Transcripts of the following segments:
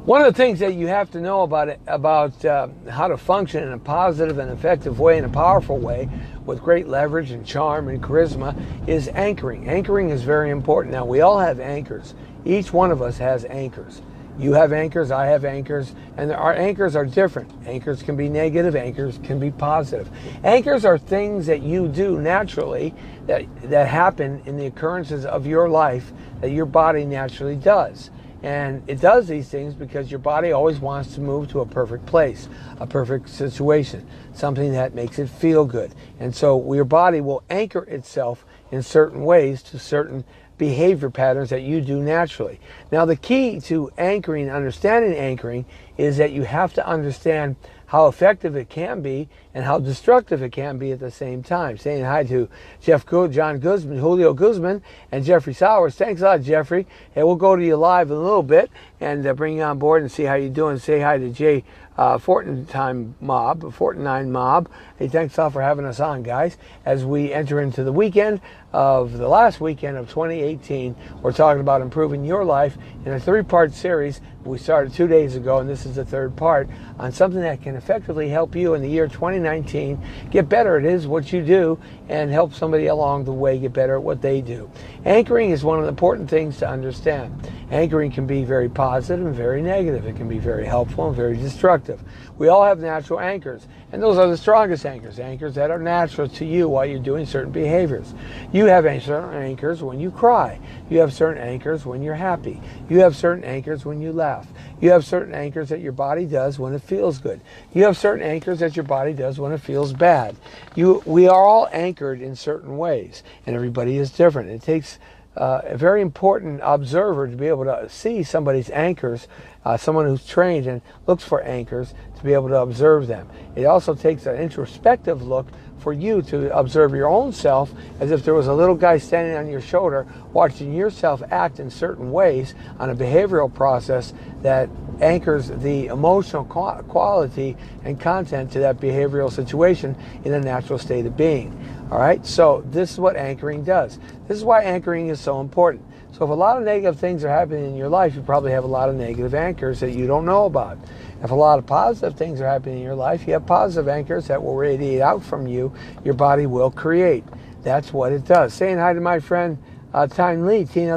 One of the things that you have to know about how to function in a positive and effective way, in a powerful way, with great leverage and charm and charisma, is anchoring. Anchoring is very important. Now, we all have anchors. Each one of us has anchors. You have anchors, I have anchors, and our anchors are different. Anchors can be negative, anchors can be positive. Anchors are things that you do naturally that happen in the occurrences of your life that your body naturally does. And it does these things because your body always wants to move to a perfect place, a perfect situation, something that makes it feel good. And so your body will anchor itself in certain ways to certain behavior patterns that you do naturally. Now, the key to anchoring, understanding anchoring, is that you have to understand how effective it can be and how destructive it can be at the same time. Saying hi to John Guzman, Julio Guzman, and Jeffrey Sowers. Thanks a lot, Jeffrey. Hey, we'll go to you live in a little bit and bring you on board and see how you're doing. Say hi to Jay Fortnine Mob. Hey, thanks a lot for having us on, guys. As we enter into the weekend of the last weekend of 2018, we're talking about improving your life in a 3-part series. We started 2 days ago, and this is the 3rd part on something that can effectively help you in the year 2019 get better at what you do and help somebody along the way get better at what they do. Anchoring is one of the important things to understand. Anchoring can be very positive and very negative. It can be very helpful and very destructive. We all have natural anchors, and those are the strongest anchors, anchors that are natural to you while you're doing certain behaviors. You have certain anchors when you cry. You have certain anchors when you're happy. You have certain anchors when you laugh. You have certain anchors that your body does when it feels good. You have certain anchors that your body does when it feels bad. We are all anchored in certain ways, and everybody is different. It takes a very important observer to be able to see somebody's anchors, someone who's trained and looks for anchors, to be able to observe them. It also takes an introspective look for you to observe your own self, as if there was a little guy standing on your shoulder watching yourself act in certain ways on a behavioral process that anchors the emotional quality and content to that behavioral situation in a natural state of being. All right, so this is what anchoring does. This is why anchoring is so important. So if a lot of negative things are happening in your life, you probably have a lot of negative anchors that you don't know about. If a lot of positive things are happening in your life, you have positive anchors that will radiate out from you, your body will create. That's what it does. Saying hi to my friend Tina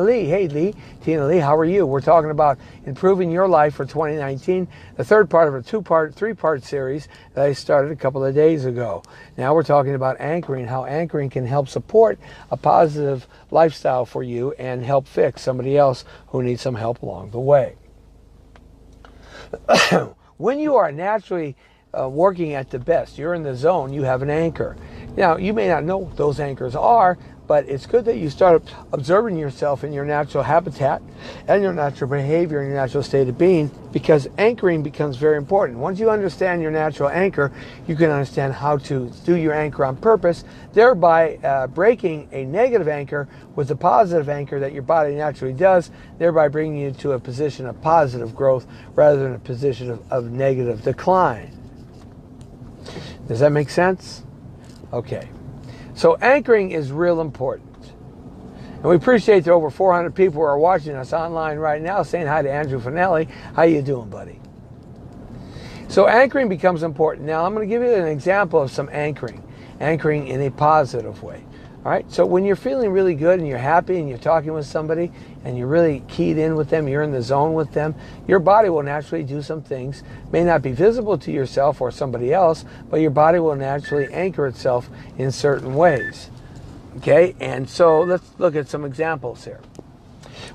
Lee. Hey, Lee. Tina Lee, how are you? We're talking about improving your life for 2019, the 3rd part of a 3-part series that I started a couple of days ago. Now we're talking about anchoring, how anchoring can help support a positive lifestyle for you and help fix somebody else who needs some help along the way. When you are naturally working at the best, you're in the zone, you have an anchor. Now, you may not know what those anchors are, but it's good that you start observing yourself in your natural habitat and your natural behavior and your natural state of being, because anchoring becomes very important. Once you understand your natural anchor, you can understand how to do your anchor on purpose, thereby breaking a negative anchor with a positive anchor that your body naturally does, thereby bringing you to a position of positive growth rather than a position of negative decline. Does that make sense? Okay. So anchoring is real important. And we appreciate that over 400 people who are watching us online right now. Saying hi to Andrew Finelli. How you doing, buddy? So anchoring becomes important. Now I'm going to give you an example of some anchoring. Anchoring in a positive way. All right, so when you're feeling really good and you're happy and you're talking with somebody and you're really keyed in with them, you're in the zone with them, your body will naturally do some things, may not be visible to yourself or somebody else, but your body will naturally anchor itself in certain ways. Okay, and so let's look at some examples here.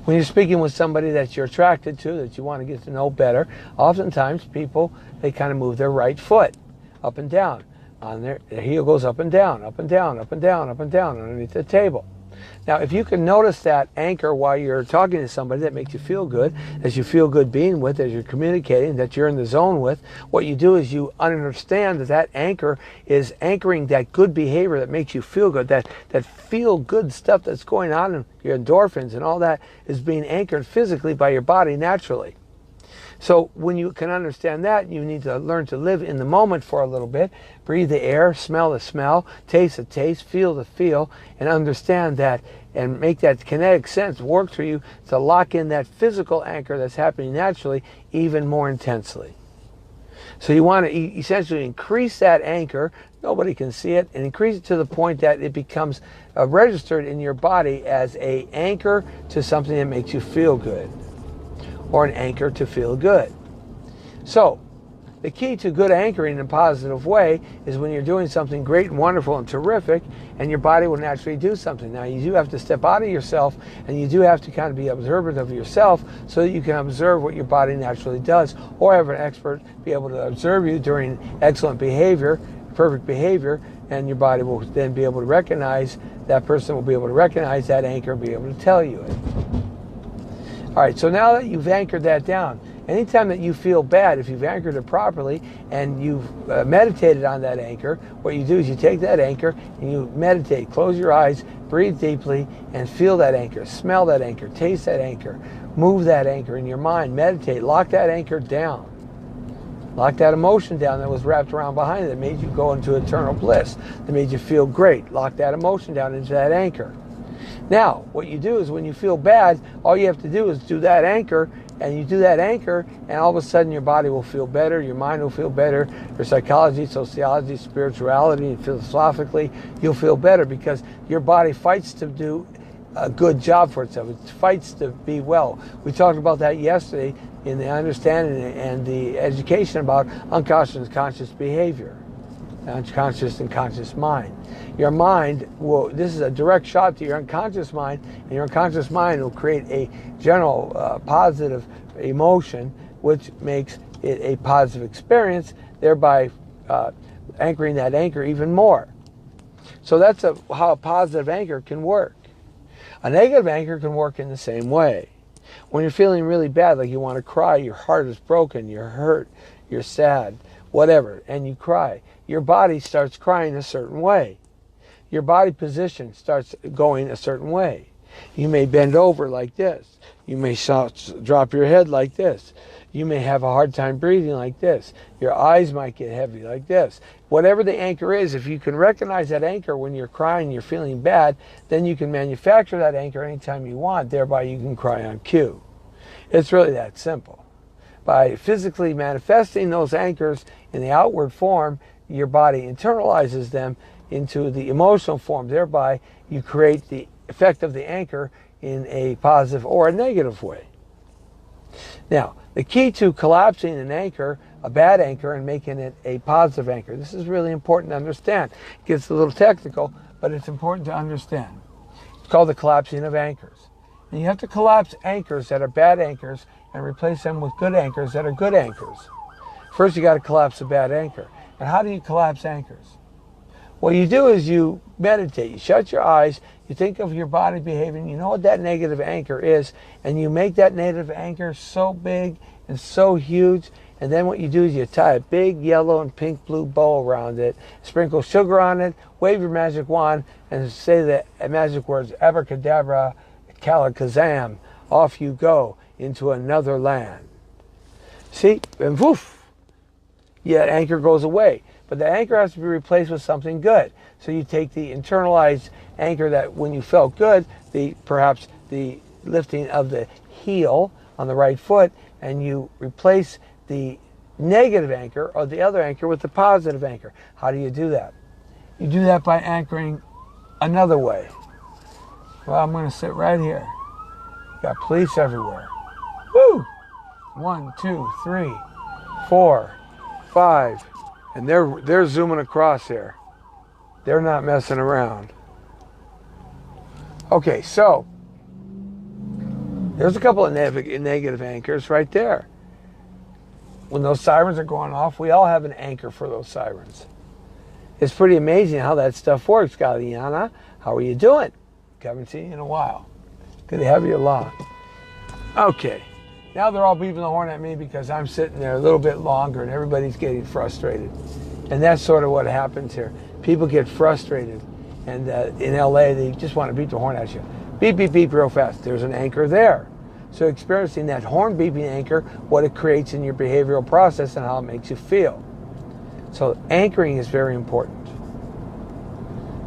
When you're speaking with somebody that you're attracted to, that you want to get to know better, oftentimes people, they kind of move their right foot up and down. On their heel goes up and down, up and down, up and down, up and down underneath the table. Now, if you can notice that anchor while you're talking to somebody that makes you feel good, as you feel good being with, as you're communicating, that you're in the zone with, what you do is you understand that that anchor is anchoring that good behavior that makes you feel good, that feel good stuff that's going on, and your endorphins and all that is being anchored physically by your body naturally. So when you can understand that, you need to learn to live in the moment for a little bit. Breathe the air, smell the smell, taste the taste, feel the feel, and understand that and make that kinetic sense work for you to lock in that physical anchor that's happening naturally even more intensely. So you want to essentially increase that anchor. Nobody can see it, and increase it to the point that it becomes registered in your body as an anchor to something that makes you feel good, or an anchor to feel good. So the key to good anchoring in a positive way is when you're doing something great and wonderful and terrific, and your body will naturally do something. Now, you do have to step out of yourself, and you do have to kind of be observant of yourself so that you can observe what your body naturally does, or have an expert be able to observe you during excellent behavior, perfect behavior, and your body will then be able to recognize, that person will be able to recognize that anchor and be able to tell you it. All right, so now that you've anchored that down, anytime that you feel bad, if you've anchored it properly and you've meditated on that anchor, what you do is you take that anchor and you meditate. Close your eyes, breathe deeply, and feel that anchor. Smell that anchor. Taste that anchor. Move that anchor in your mind. Meditate. Lock that anchor down. Lock that emotion down that was wrapped around behind it that made you go into eternal bliss, that made you feel great. Lock that emotion down into that anchor. Now, what you do is when you feel bad, all you have to do is do that anchor, and you do that anchor, and all of a sudden your body will feel better, your mind will feel better, your psychology, sociology, spirituality, and philosophically, you'll feel better because your body fights to do a good job for itself. It fights to be well. We talked about that yesterday in the understanding and the education about unconscious and conscious behavior. Unconscious and conscious mind. Your mind will, this is a direct shot to your unconscious mind, and your unconscious mind will create a general positive emotion, which makes it a positive experience, thereby anchoring that anchor even more. So that's how a positive anchor can work. A negative anchor can work in the same way. When you're feeling really bad, like you want to cry, your heart is broken, you're hurt, you're sad, whatever, and you cry, your body starts crying a certain way. Your body position starts going a certain way. You may bend over like this. You may drop your head like this. You may have a hard time breathing like this. Your eyes might get heavy like this. Whatever the anchor is, if you can recognize that anchor when you're crying, you're feeling bad, then you can manufacture that anchor anytime you want. Thereby you can cry on cue. It's really that simple. By physically manifesting those anchors in the outward form, your body internalizes them into the emotional form. Thereby, you create the effect of the anchor in a positive or a negative way. Now, the key to collapsing an anchor, a bad anchor, and making it a positive anchor. This is really important to understand. It gets a little technical, but it's important to understand. It's called the collapsing of anchors. And you have to collapse anchors that are bad anchors and replace them with good anchors that are good anchors. First, you got to collapse a bad anchor. And how do you collapse anchors? What you do is you meditate. You shut your eyes. You think of your body behaving. You know what that negative anchor is. And you make that negative anchor so big and so huge. And then what you do is you tie a big yellow and pink blue bow around it. Sprinkle sugar on it. Wave your magic wand. And say the magic words, abracadabra, kalakazam. Off you go into another land. See? And woof. Yeah, anchor goes away. But the anchor has to be replaced with something good. So you take the internalized anchor that when you felt good, perhaps the lifting of the heel on the right foot, and you replace the negative anchor or the other anchor with the positive anchor. How do you do that? You do that by anchoring another way. Well, I'm going to sit right here. Got police everywhere. Woo! 1, 2, 3, 4, 5, and they're zooming across here. They're not messing around. Okay, so there's a couple of negative anchors right there. When those sirens are going off, we all have an anchor for those sirens. It's pretty amazing how that stuff works. Galiana, how are you doing? Haven't seen you in a while. Good to have you along. Okay. Now they're all beeping the horn at me because I'm sitting there a little bit longer and everybody's getting frustrated. And that's sort of what happens here. People get frustrated. And in LA, they just want to beep the horn at you. Beep, beep, beep real fast. There's an anchor there. So experiencing that horn beeping anchor, what it creates in your behavioral process and how it makes you feel. So anchoring is very important.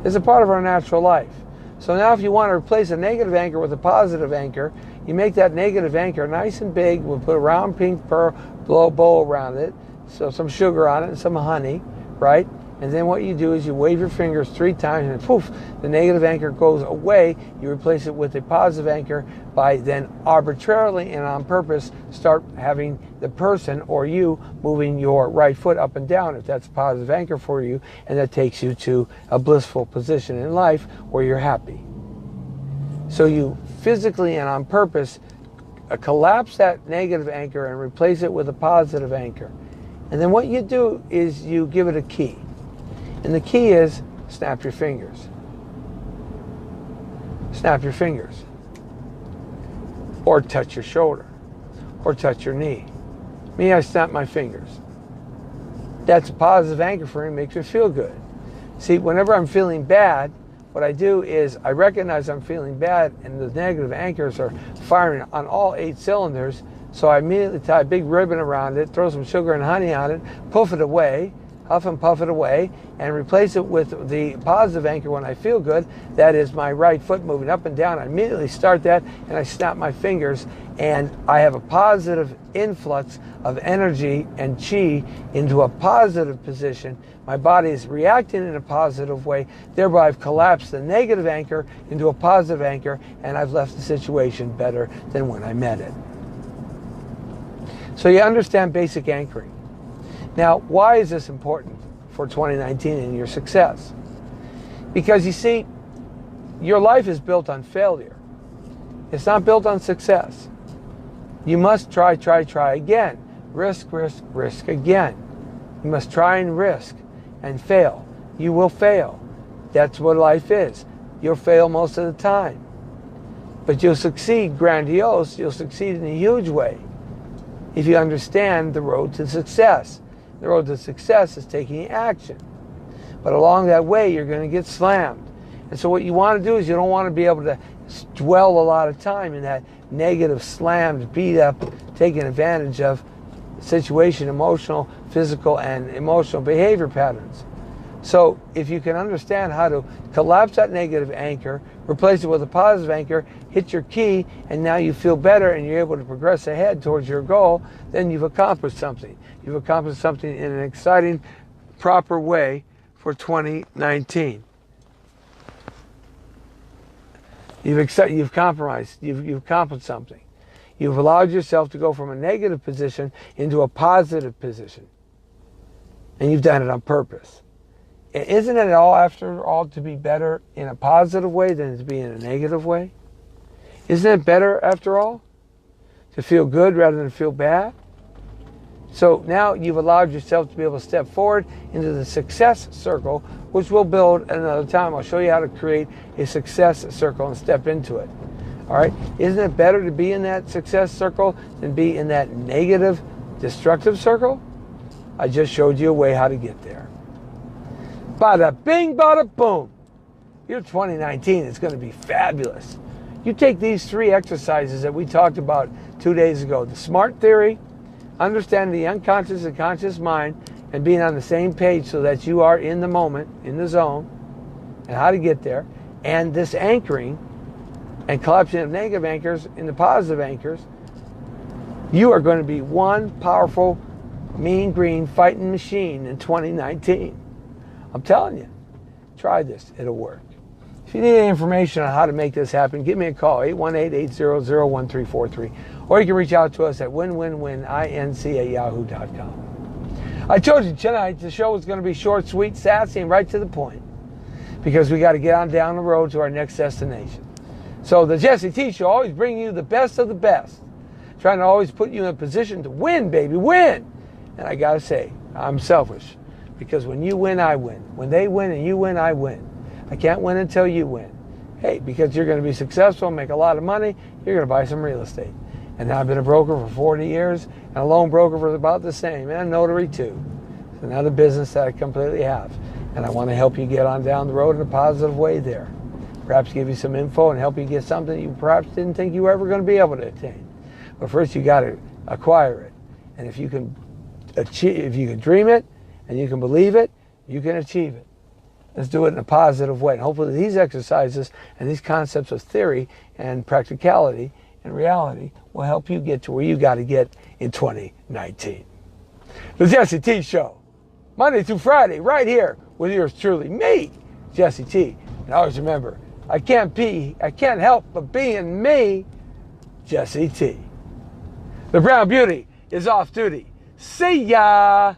It's a part of our natural life. So now if you want to replace a negative anchor with a positive anchor, you make that negative anchor nice and big. We'll put a round pink pearl bow around it, so some sugar on it and some honey, right? And then what you do is you wave your fingers 3 times and poof, the negative anchor goes away. You replace it with a positive anchor by then arbitrarily and on purpose start having the person or you moving your right foot up and down if that's a positive anchor for you, and that takes you to a blissful position in life where you're happy. So you physically and on purpose collapse that negative anchor and replace it with a positive anchor. And then what you do is you give it a key. And the key is snap your fingers. Snap your fingers. Or touch your shoulder. Or touch your knee. Me, I snap my fingers. That's a positive anchor for me, makes me feel good. See, whenever I'm feeling bad, what I do is I recognize I'm feeling bad and the negative anchors are firing on all 8 cylinders. So I immediately tie a big ribbon around it, throw some sugar and honey on it, puff it away, huff and puff it away, and replace it with the positive anchor when I feel good. That is my right foot moving up and down. I immediately start that and I snap my fingers, and I have a positive influx of energy and chi into a positive position. My body is reacting in a positive way. Thereby I've collapsed the negative anchor into a positive anchor, and I've left the situation better than when I met it. So you understand basic anchoring. Now, why is this important for 2019 and your success? Because you see, your life is built on failure. It's not built on success. You must try again. Risk, risk, risk again. You must try and risk and fail. You will fail. That's what life is. You'll fail most of the time. But you'll succeed grandiose. You'll succeed in a huge way if you understand the road to success. The road to success is taking action. But along that way, you're going to get slammed. And so what you want to do is you don't want to be able to dwell a lot of time in that negative, slammed, beat up, taking advantage of situation, emotional, physical, and emotional behavior patterns. So if you can understand how to collapse that negative anchor, replace it with a positive anchor, hit your key, and now you feel better and you're able to progress ahead towards your goal, then you've accomplished something. You've accomplished something in an exciting, proper way for 2019. You've compromised. You've accomplished something. You've allowed yourself to go from a negative position into a positive position. And you've done it on purpose. Isn't it all, after all, to be better in a positive way than to be in a negative way? Isn't it better, after all, to feel good rather than feel bad? So now you've allowed yourself to be able to step forward into the success circle, which we'll build at another time. I'll show you how to create a success circle and step into it. All right? Isn't it better to be in that success circle than be in that negative, destructive circle? I just showed you a way how to get there. Bada bing, bada boom. Your 2019 is going to be fabulous. You take these 3 exercises that we talked about 2 days ago. The SMART theory, understanding the unconscious and conscious mind, and being on the same page so that you are in the moment, in the zone, and how to get there. And this anchoring and collapsing of negative anchors into positive anchors. You are going to be one powerful, mean green fighting machine in 2019. I'm telling you, try this. It'll work. If you need any information on how to make this happen, give me a call, 818-800-1343. Or you can reach out to us at winwinwinINC@yahoo.com. I told you tonight the show was going to be short, sweet, sassy, and right to the point, because we got to get on down the road to our next destination. So the Jesse T Show always bring you the best of the best, trying to always put you in a position to win, baby, win. And I got to say, I'm selfish. Because when you win, I win. When they win and you win, I win. I can't win until you win. Hey, because you're going to be successful, make a lot of money, you're going to buy some real estate. And now I've been a broker for 40 years, and a loan broker for about the same, and a notary too. It's another business that I completely have. And I want to help you get on down the road in a positive way there. Perhaps give you some info and help you get something you perhaps didn't think you were ever going to be able to attain. But first you got to acquire it. And if you can dream it and you can believe it, you can achieve it. Let's do it in a positive way. And hopefully these exercises and these concepts of theory and practicality and reality will help you get to where you got to get in 2019. The Jesse T Show, Monday through Friday, right here with yours truly, me, Jesse T. And always remember, I can't help but being me, Jesse T. The Brown Beauty is off duty. See ya!